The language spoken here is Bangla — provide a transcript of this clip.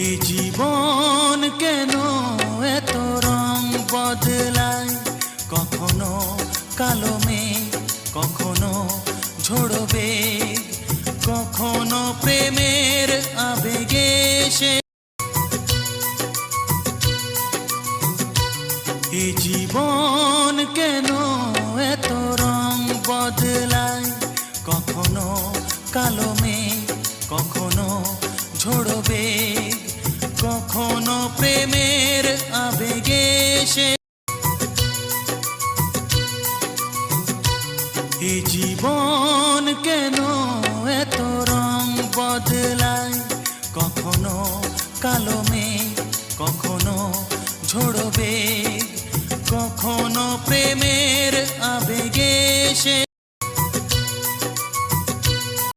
এই জীবন কেন এত রং বদলায়, কখনো কালো মেঘ, কখনো ঝোড়ো বেগ, কখনো প্রেমের আবেগে সে। এই জীবন কেন এত রং বদলায়, কখনো কালো মেঘ, কখনো ঝোড়ো বেগ, কখনো প্রেমের আবেগে সে।